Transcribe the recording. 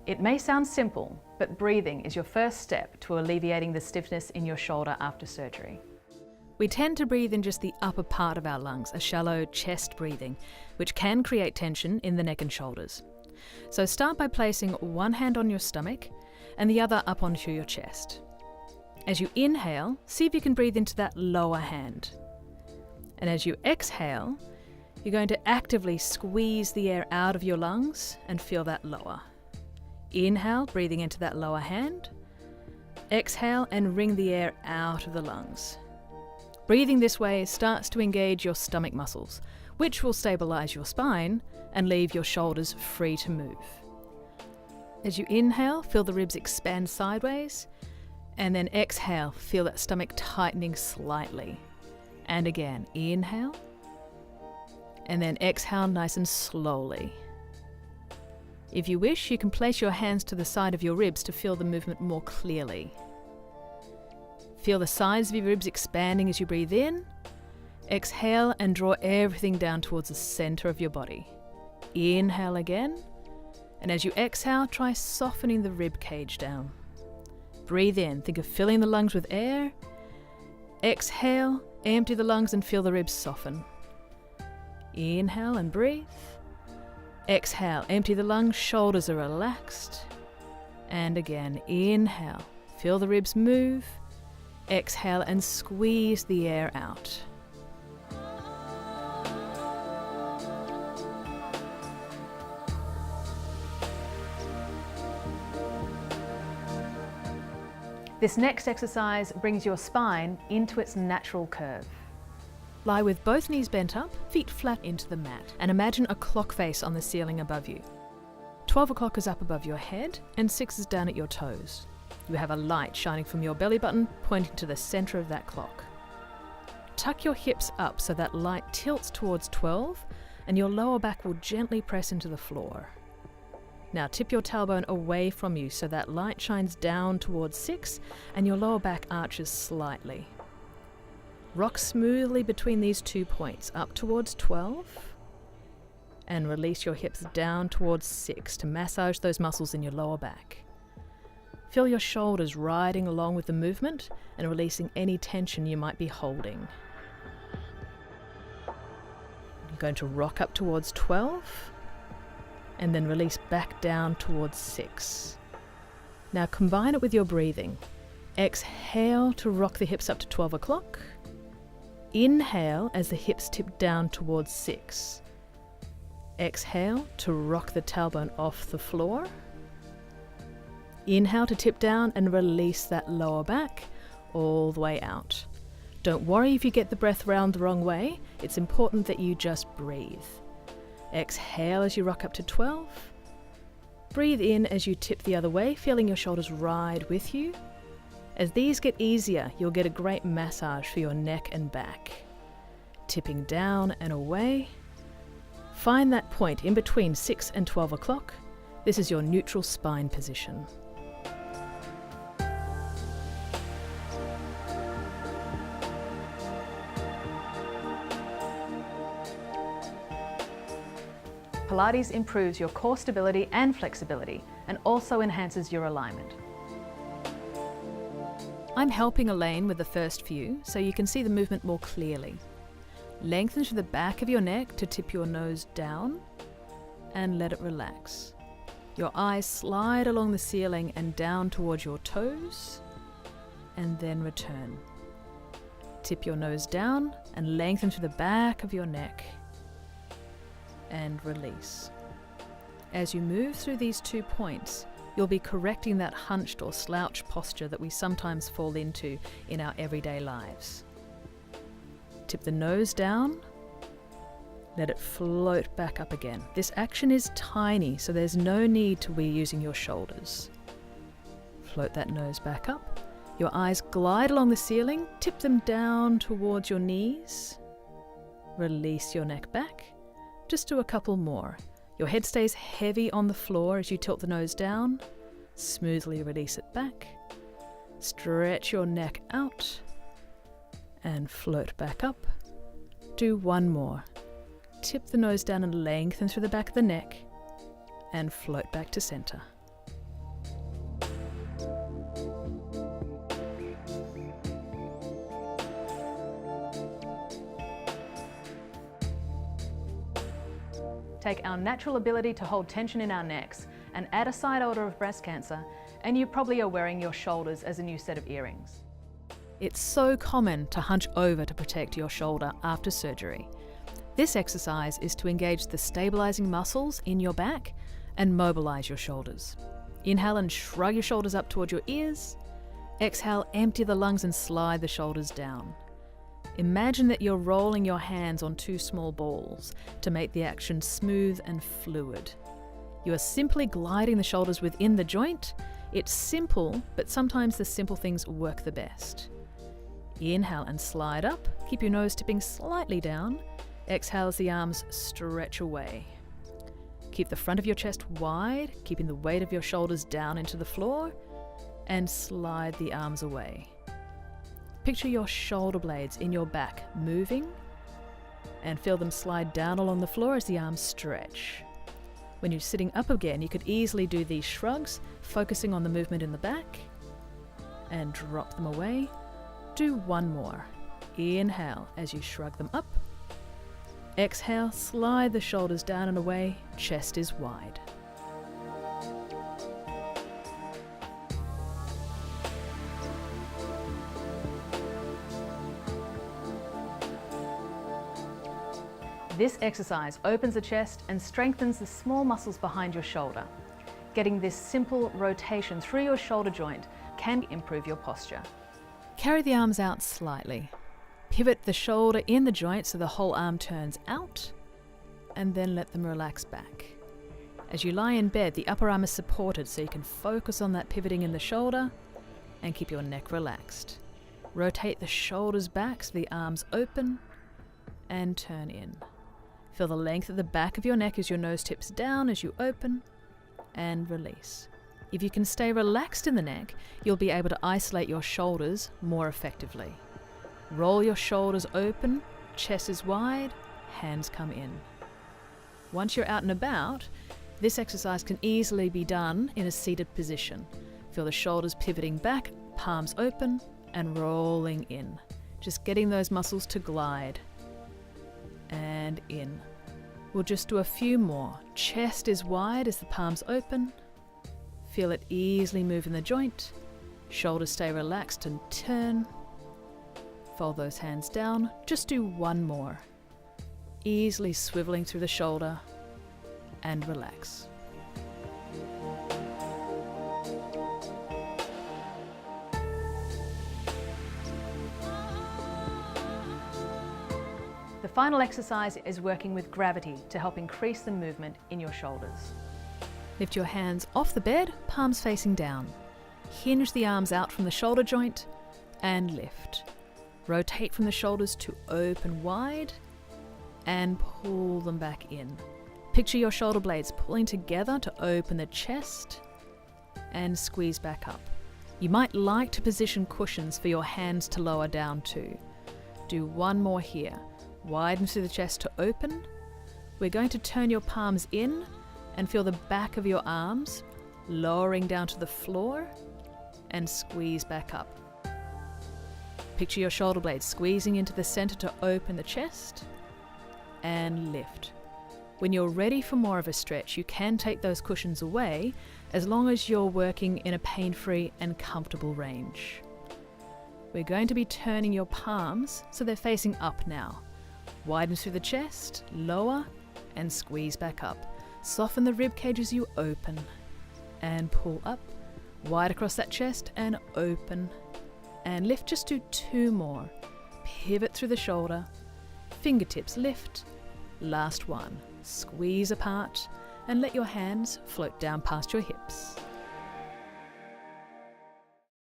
It may sound simple, but breathing is your first step to alleviating the stiffness in your shoulder after surgery. We tend to breathe in just the upper part of our lungs, a shallow chest breathing, which can create tension in the neck and shoulders. So start by placing one hand on your stomach and the other up onto your chest. As you inhale, see if you can breathe into that lower hand. And as you exhale, you're going to actively squeeze the air out of your lungs and feel that lower. Inhale, breathing into that lower hand. Exhale and wring the air out of the lungs. Breathing this way starts to engage your stomach muscles, which will stabilize your spine and leave your shoulders free to move. As you inhale, feel the ribs expand sideways, and then exhale, feel that stomach tightening slightly. And again, inhale, and then exhale nice and slowly. If you wish, you can place your hands to the side of your ribs to feel the movement more clearly. Feel the sides of your ribs expanding as you breathe in. Exhale and draw everything down towards the center of your body. Inhale again, and as you exhale, try softening the rib cage down. Breathe in, think of filling the lungs with air. Exhale, empty the lungs and feel the ribs soften. Inhale and breathe. Exhale, empty the lungs, shoulders are relaxed. And again, inhale, feel the ribs move. Exhale and squeeze the air out. This next exercise brings your spine into its natural curve. Lie with both knees bent up, feet flat into the mat, and imagine a clock face on the ceiling above you. 12 o'clock is up above your head, and 6 is down at your toes. You have a light shining from your belly button, pointing to the center of that clock. Tuck your hips up so that light tilts towards 12, and your lower back will gently press into the floor. Now tip your tailbone away from you so that light shines down towards 6, and your lower back arches slightly. Rock smoothly between these 2 points, up towards 12, and release your hips down towards 6 to massage those muscles in your lower back. Feel your shoulders riding along with the movement and releasing any tension you might be holding. You're going to rock up towards 12, and then release back down towards 6. Now combine it with your breathing. Exhale to rock the hips up to 12 o'clock. Inhale as the hips tip down towards 6. Exhale to rock the tailbone off the floor. Inhale to tip down and release that lower back all the way out. Don't worry if you get the breath round the wrong way. It's important that you just breathe. Exhale as you rock up to 12. Breathe in as you tip the other way, feeling your shoulders ride with you. As these get easier, you'll get a great massage for your neck and back. Tipping down and away. Find that point in between 6 and 12 o'clock. This is your neutral spine position. Pilates improves your core stability and flexibility, and also enhances your alignment. I'm helping Elaine with the first few so you can see the movement more clearly. Lengthen to the back of your neck to tip your nose down and let it relax. Your eyes slide along the ceiling and down towards your toes, and then return. Tip your nose down and lengthen to the back of your neck and release. As you move through these 2 points, you'll be correcting that hunched or slouched posture that we sometimes fall into in our everyday lives. Tip the nose down, let it float back up again. This action is tiny, so there's no need to be using your shoulders. Float that nose back up. Your eyes glide along the ceiling, tip them down towards your knees. Release your neck back. Just do a couple more. Your head stays heavy on the floor as you tilt the nose down. Smoothly release it back. Stretch your neck out and float back up. Do one more. Tip the nose down and lengthen through the back of the neck and float back to center. Take our natural ability to hold tension in our necks and add a side order of breast cancer, and you probably are wearing your shoulders as a new set of earrings. It's so common to hunch over to protect your shoulder after surgery. This exercise is to engage the stabilizing muscles in your back and mobilize your shoulders. Inhale and shrug your shoulders up toward your ears. Exhale, empty the lungs and slide the shoulders down. Imagine that you're rolling your hands on two small balls to make the action smooth and fluid. You are simply gliding the shoulders within the joint. It's simple, but sometimes the simple things work the best. Inhale and slide up. Keep your nose tipping slightly down. Exhale as the arms stretch away. Keep the front of your chest wide, keeping the weight of your shoulders down into the floor, and slide the arms away. Picture your shoulder blades in your back moving, and feel them slide down along the floor as the arms stretch. When you're sitting up again, you could easily do these shrugs, focusing on the movement in the back, and drop them away. Do one more. Inhale as you shrug them up. Exhale, slide the shoulders down and away, chest is wide. This exercise opens the chest and strengthens the small muscles behind your shoulder. Getting this simple rotation through your shoulder joint can improve your posture. Carry the arms out slightly. Pivot the shoulder in the joint so the whole arm turns out, and then let them relax back. As you lie in bed, the upper arm is supported so you can focus on that pivoting in the shoulder and keep your neck relaxed. Rotate the shoulders back so the arms open and turn in. Feel the length at the back of your neck as your nose tips down as you open and release. If you can stay relaxed in the neck, you'll be able to isolate your shoulders more effectively. Roll your shoulders open, chest is wide, hands come in. Once you're out and about, this exercise can easily be done in a seated position. Feel the shoulders pivoting back, palms open, and rolling in. Just getting those muscles to glide. And in. We'll just do a few more. Chest is wide as the palms open. Feel it easily move in the joint. Shoulders stay relaxed and turn. Fold those hands down. Just do one more. Easily swiveling through the shoulder and relax. The final exercise is working with gravity to help increase the movement in your shoulders. Lift your hands off the bed, palms facing down. Hinge the arms out from the shoulder joint and lift. Rotate from the shoulders to open wide and pull them back in. Picture your shoulder blades pulling together to open the chest and squeeze back up. You might like to position cushions for your hands to lower down to. Do one more here. Widen through the chest to open. We're going to turn your palms in and feel the back of your arms lowering down to the floor and squeeze back up. Picture your shoulder blades squeezing into the center to open the chest and lift. When you're ready for more of a stretch, you can take those cushions away as long as you're working in a pain-free and comfortable range. We're going to be turning your palms so they're facing up now. Widen through the chest, lower, and squeeze back up. Soften the rib cage as you open and pull up. Wide across that chest and open and lift. Just do two more. Pivot through the shoulder, fingertips lift. Last one. Squeeze apart and let your hands float down past your hips.